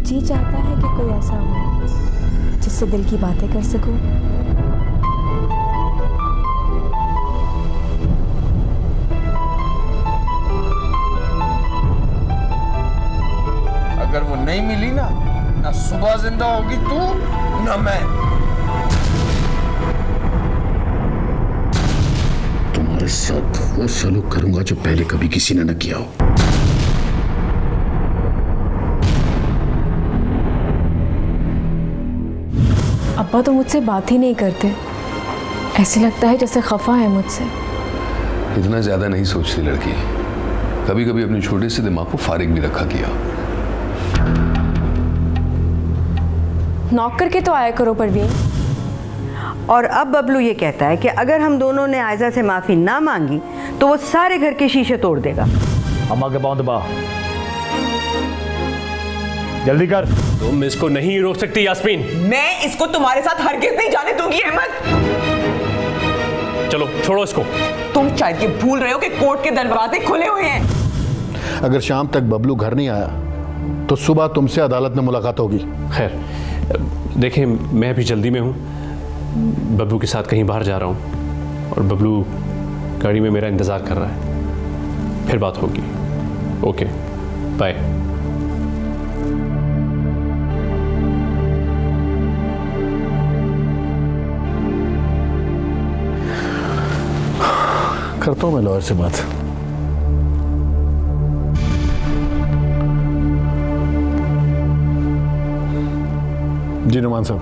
जी चाहता है कि कोई ऐसा हो जिससे दिल की बातें कर सकूं। अगर वो नहीं मिली ना सुबह जिंदा होगी तू ना मैं। तुम्हारे साथ वो सलूक करूंगा जो पहले कभी किसी ने न किया हो। अब्बा तो मुझसे बात ही नहीं करते, ऐसे लगता है जैसे खफा है मुझसे। इतना ज्यादा नहीं सोचती लड़की, कभी कभी अपने छोटे से दिमाग को फारिग भी रखा किया। नॉक करके तो आया करो परवीन। और अब बबलू ये कहता है कि अगर हम दोनों ने आयजा से माफी ना मांगी तो वो सारे घर के शीशे तोड़ देगा। अम्मा के पांव दबा, जल्दी कर। तुम इसको नहीं रोक सकती यास्मीन। मैं इसको तुम्हारे साथ हरगिज नहीं जाने दूंगी अहमद। चलो छोड़ो इसको। तुम शायद ये भूल रहे हो कि कोर्ट के दरवाजे खुले हुए हैं। अगर शाम तक बबलू घर नहीं आया तो सुबह तुमसे अदालत में मुलाकात होगी। खैर देखें, मैं भी जल्दी में हूँ, बबलू के साथ कहीं बाहर जा रहा हूँ और बबलू गाड़ी में मेरा इंतज़ार कर रहा है। फिर बात होगी। Okay bye. करता हूं मैं लॉयर से बात। जी नुमान साहब,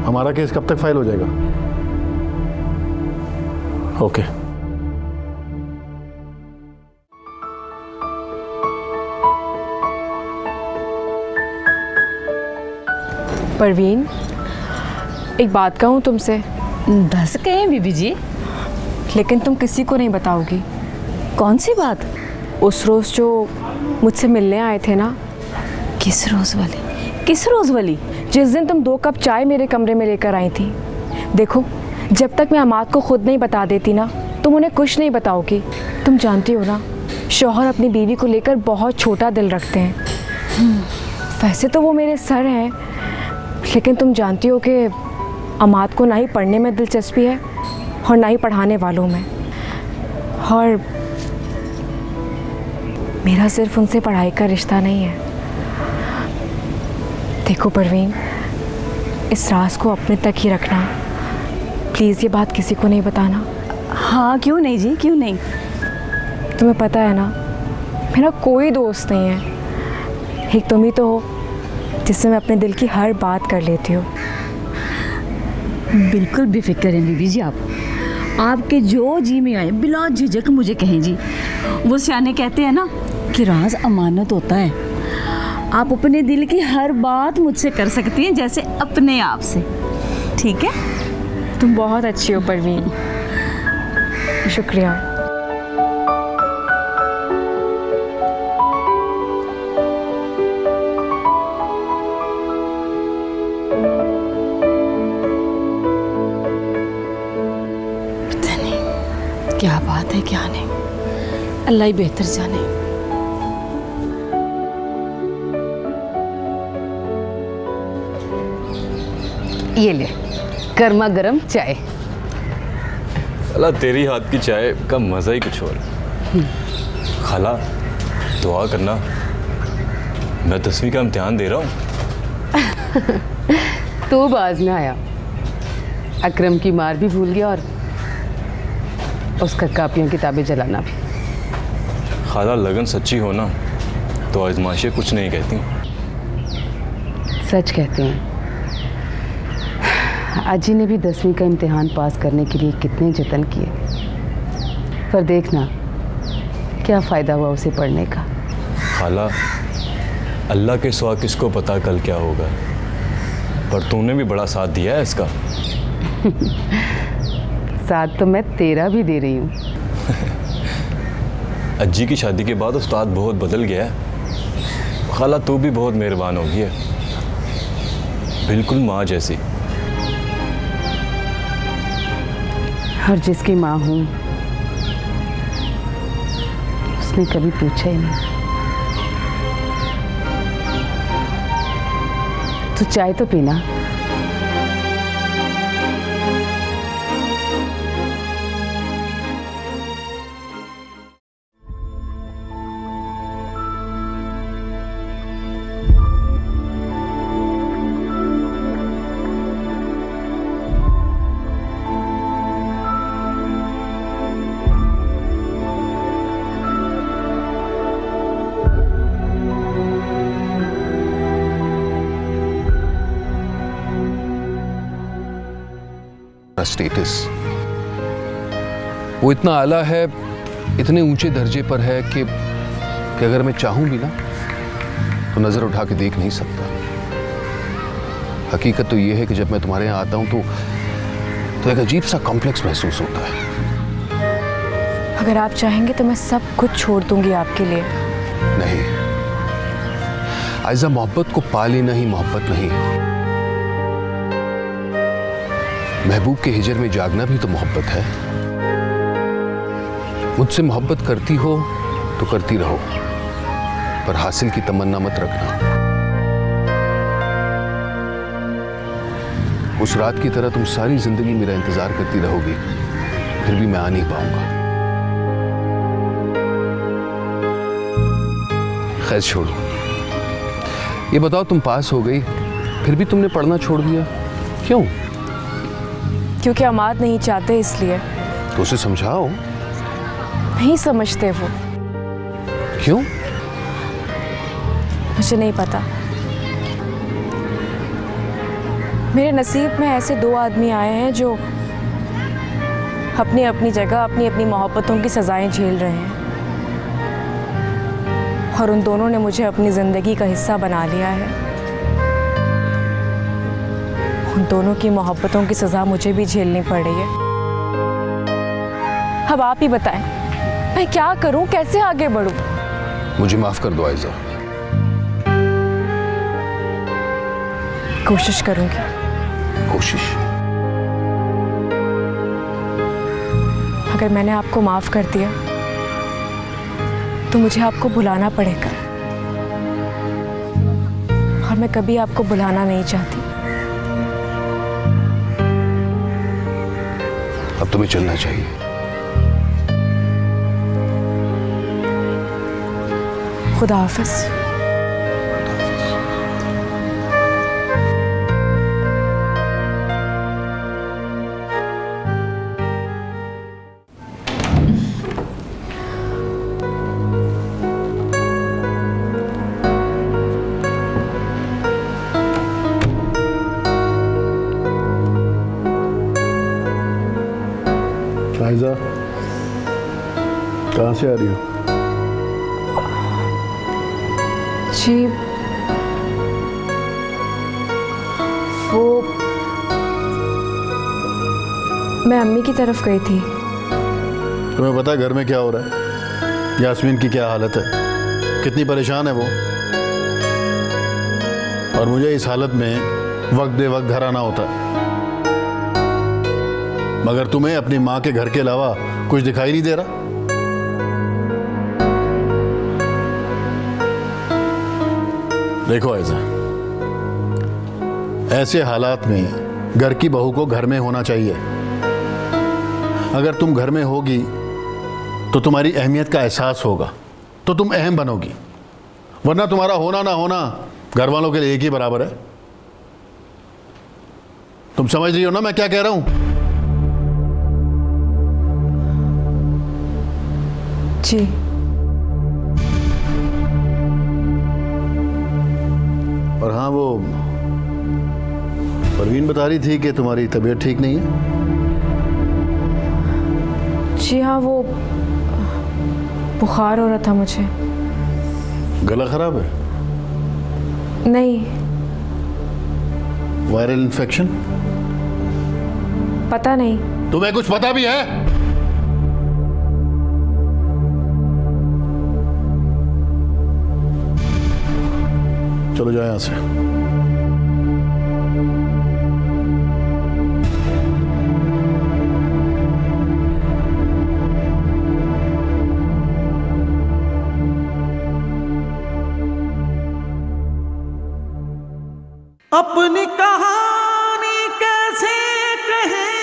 हमारा केस कब तक फाइल हो जाएगा? ओके। परवीन, एक बात कहूँ तुमसे। दस कहें बीबी जी, लेकिन तुम किसी को नहीं बताओगी। कौन सी बात? उस रोज जो मुझसे मिलने आए थे ना। किस रोज वाली? किस रोज वाली? जिस दिन तुम 2 कप चाय मेरे कमरे में लेकर आई थी। देखो, जब तक मैं अमाद को खुद नहीं बता देती ना, तुम उन्हें कुछ नहीं बताओगी। तुम जानती हो ना, शौहर अपनी बीवी को लेकर बहुत छोटा दिल रखते हैं। वैसे तो वो मेरे सर हैं, लेकिन तुम जानती हो कि अमाद को ना ही पढ़ने में दिलचस्पी है और ना ही पढ़ाने वालों में। और मेरा सिर्फ उनसे पढ़ाई का रिश्ता नहीं है। देखो परवीन, इस राज को अपने तक ही रखना प्लीज़। ये बात किसी को नहीं बताना। हाँ क्यों नहीं जी, क्यों नहीं। तुम्हें पता है ना, मेरा कोई दोस्त नहीं है। एक तुम ही तो हो जिससे मैं अपने दिल की हर बात कर लेती हूँ। बिल्कुल बेफिक्र हैं बीबी जी आप। आपके जो जी में आए बिला झिझक मुझे कहें जी। वो सियाने कहते हैं ना कि राज अमानत होता है। आप अपने दिल की हर बात मुझसे कर सकती हैं जैसे अपने आप से। ठीक है? तुम बहुत अच्छी हो परवीन। शुक्रिया। पता नहीं क्या बात है, क्या नहीं, अल्लाह ही बेहतर जाने। ये ले गर्मा गर्म चाय। अल्लाह, तेरी हाथ की चाय का मज़ा ही कुछ और। खाला दुआ करना, मैं 10वीं का इम्तिहान दे रहा हूँ। तो बाज ना आया, अकरम की मार भी भूल गया और उसका कापियाँ किताबें जलाना भी। खाला, लगन सच्ची हो ना तो आजमाइशें कुछ नहीं कहती। सच कहते हैं। अजी ने भी 10वीं का इम्तिहान पास करने के लिए कितने जतन किए, पर देखना क्या फ़ायदा हुआ उसे पढ़ने का। खाला, अल्लाह के सिवा किसको पता कल क्या होगा, पर तूने भी बड़ा साथ दिया है इसका। साथ तो मैं तेरा भी दे रही हूँ। अज्जी की शादी के बाद उस्ताद बहुत बदल गया है। खाला, तू भी बहुत मेहरबान हो गई है, बिल्कुल माँ जैसी। और जिसकी माँ हूँ उसने कभी पूछा ही नहीं तो चाय तो पीना। स्टेटस वो इतना आला है, इतने ऊंचे दर्जे पर है कि अगर मैं चाहूं भी ना तो नजर उठा के देख नहीं सकता। हकीकत तो ये है कि जब मैं तुम्हारे यहाँ आता हूं तो एक अजीब सा कॉम्प्लेक्स महसूस होता है। अगर आप चाहेंगे तो मैं सब कुछ छोड़ दूंगी आपके लिए। नहीं आयजा, मोहब्बत को पा लेना ही मोहब्बत नहीं, महबूब के हिजर में जागना भी तो मोहब्बत है। मुझसे मोहब्बत करती हो तो करती रहो, पर हासिल की तमन्ना मत रखना। उस रात की तरह तुम सारी जिंदगी मेरा इंतजार करती रहोगी, फिर भी मैं आ नहीं पाऊंगा। खैर छोड़ो, ये बताओ तुम पास हो गई फिर भी तुमने पढ़ना छोड़ दिया, क्यों? क्योंकि अमाद नहीं चाहते इसलिए। तो उसे समझाओ। नहीं समझते वो। क्यों? मुझे नहीं पता। मेरे नसीब में ऐसे दो आदमी आए हैं जो अपनी अपनी जगह अपनी अपनी मोहब्बतों की सजाएं झेल रहे हैं, और उन दोनों ने मुझे अपनी ज़िंदगी का हिस्सा बना लिया है। उन दोनों की मोहब्बतों की सज़ा मुझे भी झेलनी पड़ रही है। अब आप ही बताएं, मैं क्या करूं, कैसे आगे बढ़ूं? मुझे माफ कर दो आयजा। कोशिश करूंगी। कोशिश? अगर मैंने आपको माफ कर दिया तो मुझे आपको भुलाना पड़ेगा, और मैं कभी आपको भुलाना नहीं चाहती। अब तुम्हें चलना चाहिए। खुदा हाफिज। आयजा, कहाँ से आ रही हो? जी वो मैं अम्मी की तरफ गई थी। तुम्हें पता है घर में क्या हो रहा है? यास्मीन की क्या हालत है, कितनी परेशान है वो, और मुझे इस हालत में वक्त बे वक्त घर आना होता है, मगर तुम्हें अपनी माँ के घर के अलावा कुछ दिखाई नहीं दे रहा। देखो आयजा, ऐसे हालात में घर की बहू को घर में होना चाहिए। अगर तुम घर में होगी तो तुम्हारी अहमियत का एहसास होगा, तो तुम अहम बनोगी, वरना तुम्हारा होना ना होना घर वालों के लिए एक ही बराबर है। तुम समझ रही हो ना मैं क्या कह रहा हूं? जी। और हाँ, वो परवीन बता रही थी कि तुम्हारी तबीयत ठीक नहीं है। जी हाँ, वो बुखार हो रहा था मुझे। गला खराब है? नहीं। Viral infection? पता नहीं। तुम्हें कुछ पता भी है? चलो जाओ यहां से। अपनी कहानी कैसे कहें